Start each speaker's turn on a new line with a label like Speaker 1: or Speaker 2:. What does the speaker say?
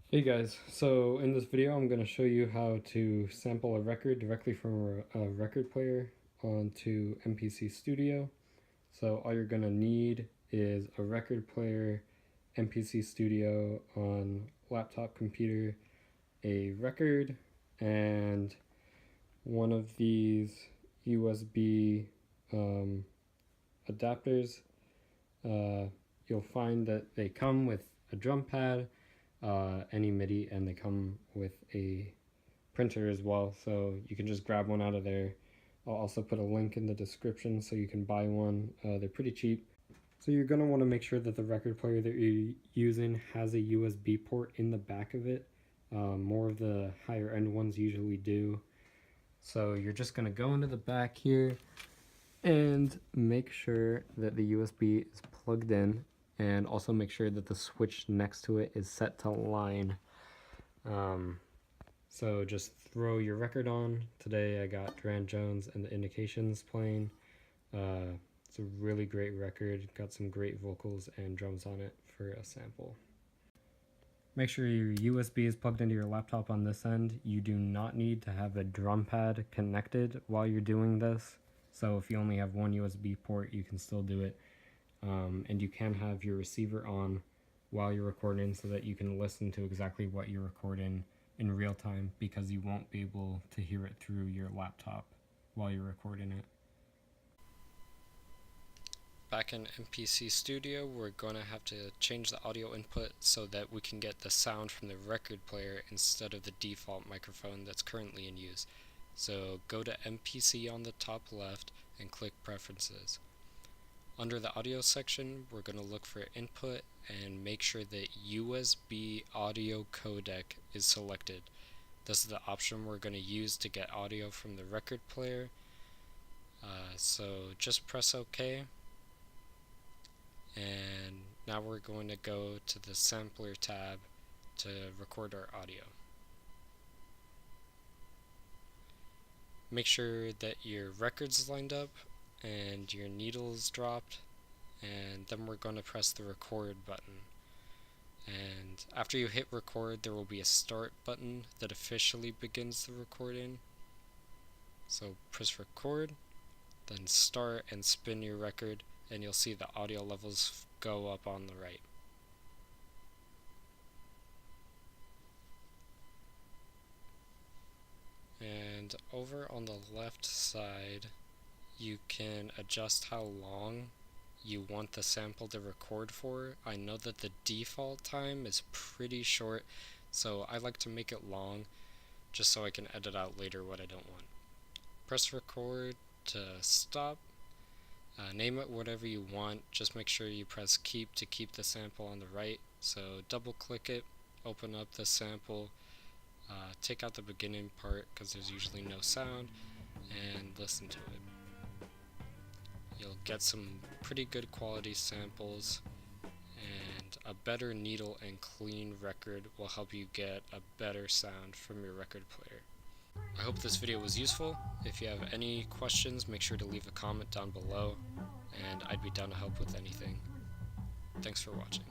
Speaker 1: Hey guys, so in this video I'm going to show you how to sample a record directly from a record player onto MPC Studio. So all you're going to need is a record player, MPC Studio on laptop computer, a record, and one of these USB adapters. You'll find that they come with a drum pad, any MIDI, and they come with a printer as well, so you can just grab one out of there. I'll also put a link in the description so you can buy one. They're pretty cheap. So you're going to want to make sure that the record player that you're using has a USB port in the back of it. More of the higher end ones usually do. So you're just going to go into the back here and make sure that the USB is plugged in, and also make sure that the switch next to it is set to line. So just throw your record on. Today I got Duran Jones and the Indications playing. It's a really great record, got some great vocals and drums on it for a sample. Make sure your USB is plugged into your laptop on this end. You do not need to have a drum pad connected while you're doing this. So if you only have one USB port, you can still do it. And you can have your receiver on while you're recording so that you can listen to exactly what you're recording in real time, because you won't be able to hear it through your laptop while you're recording it.
Speaker 2: Back in MPC Studio, we're going to have to change the audio input so that we can get the sound from the record player instead of the default microphone that's currently in use. So go to MPC on the top left and click Preferences. Under the audio section, we're going to look for input and make sure that USB audio codec is selected. This is the option we're going to use to get audio from the record player. So just press OK. And now we're going to go to the Sampler tab to record our audio. Make sure that your record's lined up and your needle is dropped, and then we're going to press the record button. And after you hit record, there will be a start button that officially begins the recording. So press record, then start and spin your record, and you'll see the audio levels go up on the right. And over on the left side, you can adjust how long you want the sample to record for. I know that the default time is pretty short, so I like to make it long just so I can edit out later what I don't want. Press record to stop. Name it whatever you want. Just make sure you press keep to keep the sample on the right. So double click it, open up the sample, take out the beginning part because there's usually no sound, and listen to it. You'll get some pretty good quality samples, and a better needle and clean record will help you get a better sound from your record player. I hope this video was useful. If you have any questions, make sure to leave a comment down below, and I'd be down to help with anything. Thanks for watching.